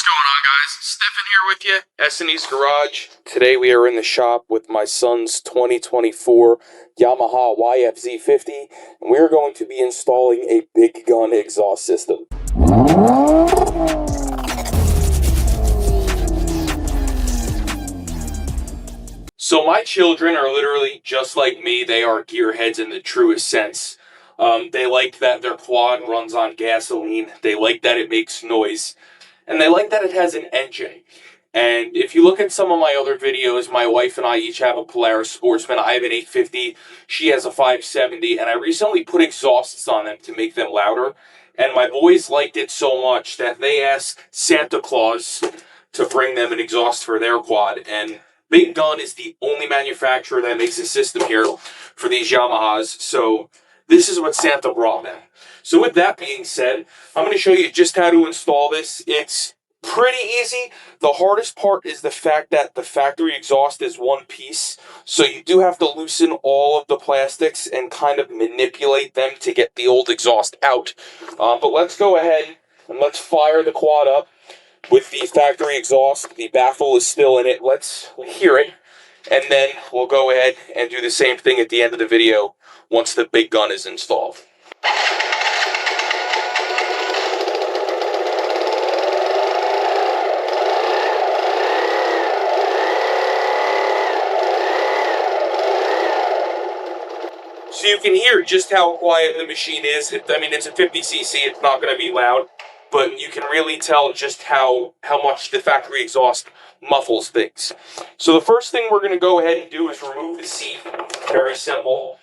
What's going on, guys? Stefan here with you, S&E's Garage. Today we are in the shop with my son's 2024 Yamaha YZF50, and we are going to be installing a big gun exhaust system. So my children are literally just like me. They are gearheads in the truest sense. They like that their quad runs on gasoline. They like that it makes noise. And they like that it has an engine. And if you look at some of my other videos, my wife and I each have a Polaris Sportsman. I have an 850. She has a 570. And I recently put exhausts on them to make them louder. And my boys liked it so much that they asked Santa Claus to bring them an exhaust for their quad. And Big Gun is the only manufacturer that makes a system here for these Yamahas. So this is what Santa brought them. So with that being said, I'm going to show you just how to install this. It's pretty easy. The hardest part is the fact that the factory exhaust is one piece. So you do have to loosen all of the plastics and kind of manipulate them to get the old exhaust out. But let's go ahead and let's fire the quad up with the factory exhaust. The baffle is still in it. Let's hear it. And then we'll go ahead and do the same thing at the end of the video once the Big Gun is installed. So you can hear just how quiet the machine is. I mean, it's a 50cc, it's not going to be loud, but you can really tell just how much the factory exhaust muffles things. So the first thing we're going to go ahead and do is remove the seat. Very simple.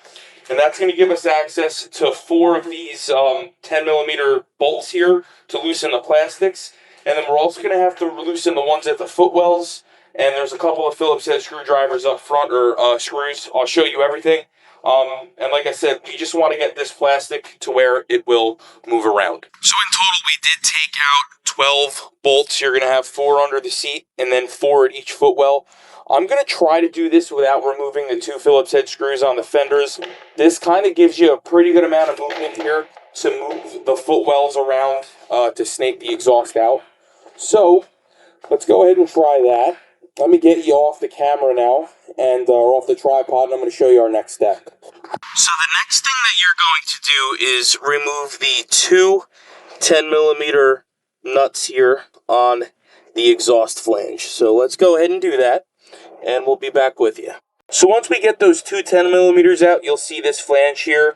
And that's going to give us access to 4 of these 10mm bolts here to loosen the plastics. And then we're also going to have to loosen the ones at the footwells. And there's a couple of Phillips head screwdrivers up front, or screws. I'll show you everything. And like I said, we just want to get this plastic to where it will move around. So in total, we did take out 12 bolts. You're going to have 4 under the seat and then 4 at each footwell. I'm going to try to do this without removing the 2 Phillips head screws on the fenders. This kind of gives you a pretty good amount of movement here to move the footwells around to snake the exhaust out. So let's go ahead and try that. Let me get you off the camera now, and or off the tripod, and I'm going to show you our next step. So the next thing that you're going to do is remove the 2 10mm nuts here on the exhaust flange. So let's go ahead and do that, and we'll be back with you. So once we get those 2 10mm out, you'll see this flange here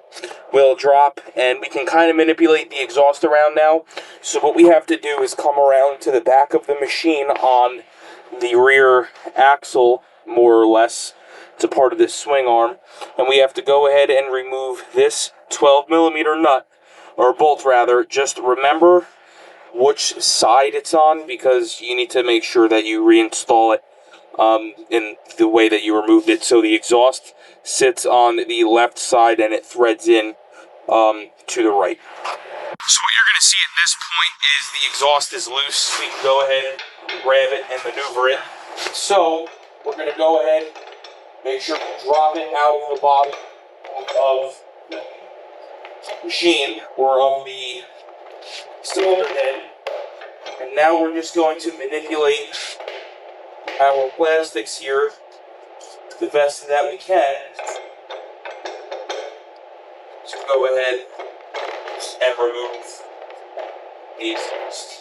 will drop, and we can kind of manipulate the exhaust around now. So what we have to do is come around to the back of the machine on the rear axle, more or less. It's a part of this swing arm, and we have to go ahead and remove this 12mm nut, or bolt rather. Just remember which side it's on, because you need to make sure that you reinstall it in the way that you removed it. So the exhaust sits on the left side and it threads in to the right. So what you're going to see at this point is the exhaust is loose. We can go ahead and grab it and maneuver it. So we're going to go ahead, make sure to drop it out of the bottom of the machine, or of the cylinder head. And now we're just going to manipulate our plastics here the best that we can. So go ahead and remove the exhaust.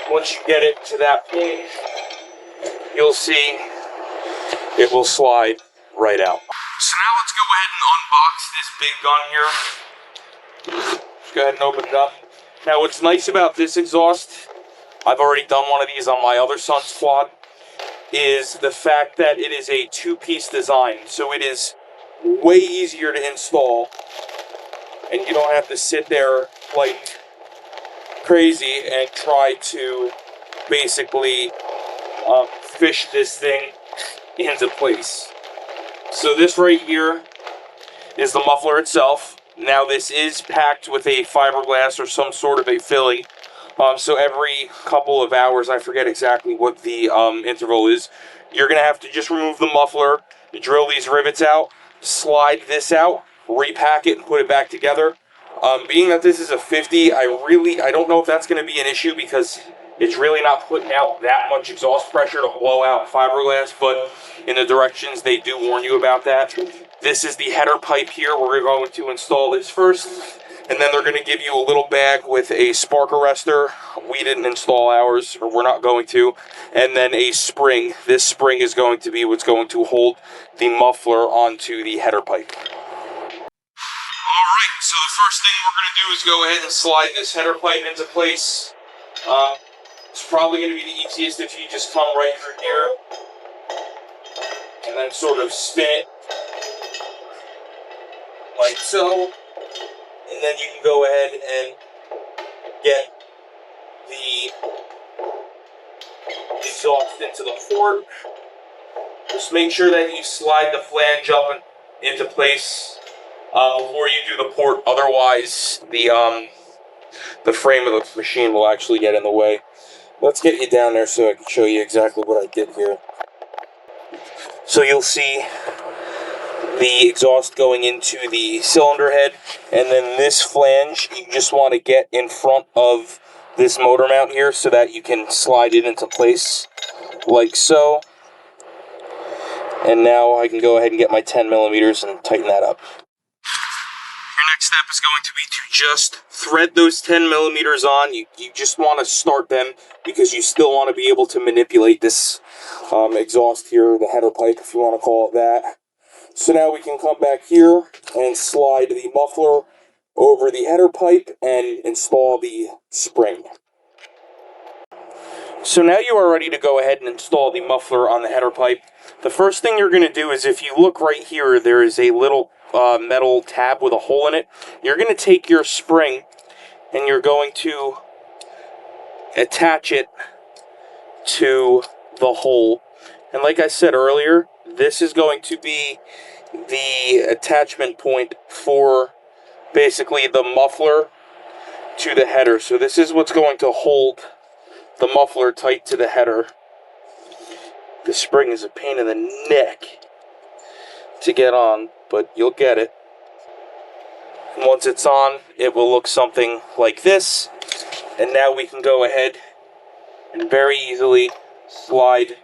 Once you get it to that point, you'll see it will slide right out. So now let's go ahead and unbox this Big Gun here. Let's go ahead and open it up. Now what's nice about this exhaust, I've already done one of these on my other son's quad, is the fact that it is a 2-piece design. So it is way easier to install, and you don't have to sit there like crazy and try to basically fish this thing into place. So this right here is the muffler itself. Now this is packed with a fiberglass or some sort of a filling. So every couple of hours, I forget exactly what the interval is, you're going to have to just remove the muffler, drill these rivets out, slide this out, repack it, and put it back together. Being that this is a 50, I don't know if that's going to be an issue because it's really not putting out that much exhaust pressure to blow out fiberglass, but in the directions they do warn you about that. This is the header pipe here. We're going to install this first, and then they're going to give you a little bag with a spark arrestor. We didn't install ours, or we're not going to. And then a spring. This spring is going to be what's going to hold the muffler onto the header pipe. Alright, so the first thing we're going to do is go ahead and slide this header pipe into place. It's probably going to be the easiest if you just come right through here and then sort of spin it like so. And then you can go ahead and get the exhaust into the port. Just make sure that you slide the flange up into place before you do the port. Otherwise, the frame of the machine will actually get in the way. Let's get you down there so I can show you exactly what I did here. So you'll see the exhaust going into the cylinder head, and then this flange you just want to get in front of this motor mount here so that you can slide it into place like so. And now I can go ahead and get my 10 millimeters and tighten that up. Your next step is going to be to just thread those 10 millimeters on. You just want to start them because you still want to be able to manipulate this exhaust here, the header pipe if you want to call it that. So now we can come back here and slide the muffler over the header pipe and install the spring. So now you are ready to go ahead and install the muffler on the header pipe. The first thing you're going to do is, if you look right here, there is a little metal tab with a hole in it. You're going to take your spring and you're going to attach it to the hole. And like I said earlier, this is going to be the attachment point for basically the muffler to the header. So this is what's going to hold the muffler tight to the header. The spring is a pain in the neck to get on, but you'll get it. And once it's on, it will look something like this. And now we can go ahead and very easily slide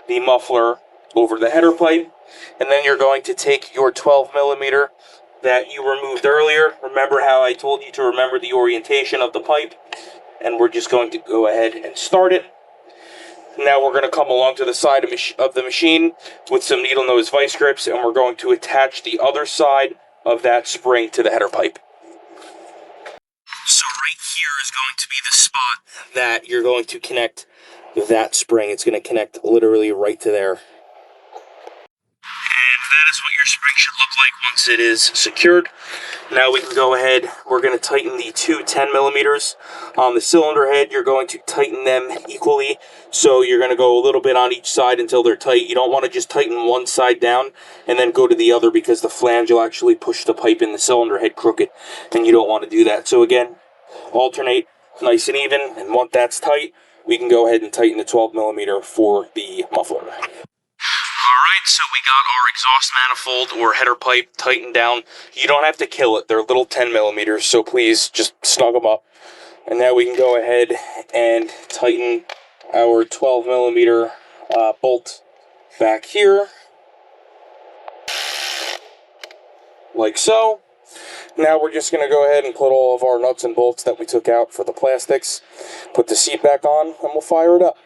the muffler over the header pipe. And then you're going to take your 12 millimeter that you removed earlier. Remember how I told you to remember the orientation of the pipe? And we're just going to go ahead and start it. Now we're going to come along to the side of the machine with some needle nose vice grips, and we're going to attach the other side of that spring to the header pipe. So right here is going to be the spot that you're going to connect that spring. It's going to connect literally right to there. And that is what your spring should look like once it is secured. Now we can go ahead, we're going to tighten the two 10 millimeters on the cylinder head. You're going to tighten them equally, so you're going to go a little bit on each side until they're tight. You don't want to just tighten one side down and then go to the other, because the flange will actually push the pipe in the cylinder head crooked, and you don't want to do that. So again, alternate nice and even, and once that's tight, we can go ahead and tighten the 12 millimeter for the muffler. Alright, so we got our exhaust manifold or header pipe tightened down. You don't have to kill it. They're little 10 millimeters, so please just snug them up. And now we can go ahead and tighten our 12 millimeter bolt back here. Like so. Now we're just going to go ahead and put all of our nuts and bolts that we took out for the plastics, put the seat back on, and we'll fire it up.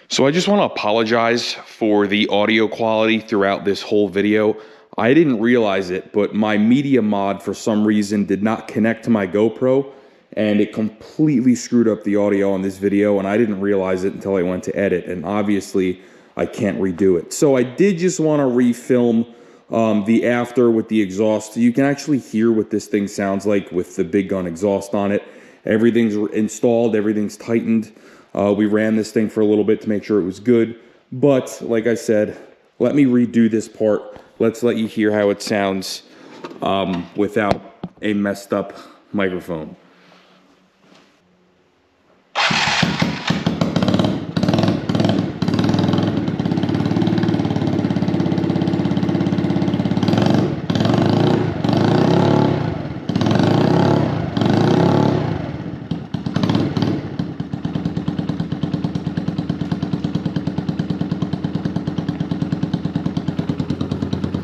So I just want to apologize for the audio quality throughout this whole video. I didn't realize it, but my media mod for some reason did not connect to my GoPro, and it completely screwed up the audio on this video, and I didn't realize it until I went to edit, and obviously I can't redo it. So I did just want to refilm the after with the exhaust. You can actually hear what this thing sounds like with the big gun exhaust on it. Everything's installed, everything's tightened. We ran this thing for a little bit to make sure it was good. But, like I said, let me redo this part. Let's let you hear how it sounds without a messed up microphone.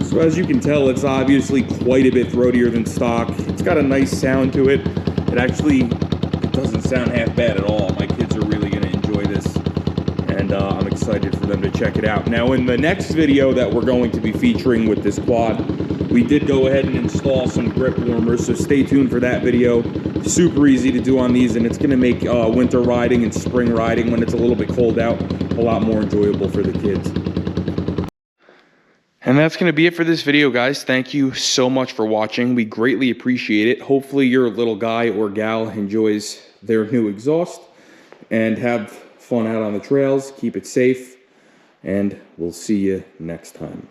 So as you can tell, it's obviously quite a bit throatier than stock. It's got a nice sound to it. It doesn't sound half bad at all. My kids are really going to enjoy this, and I'm excited for them to check it out. Now, in the next video that we're going to be featuring with this quad, we did go ahead and install some grip warmers, so stay tuned for that video. Super easy to do on these, and it's going to make winter riding and spring riding when it's a little bit cold out a lot more enjoyable for the kids. And that's going to be it for this video, guys. Thank you so much for watching. We greatly appreciate it. Hopefully your little guy or gal enjoys their new exhaust, and have fun out on the trails. Keep it safe, and we'll see you next time.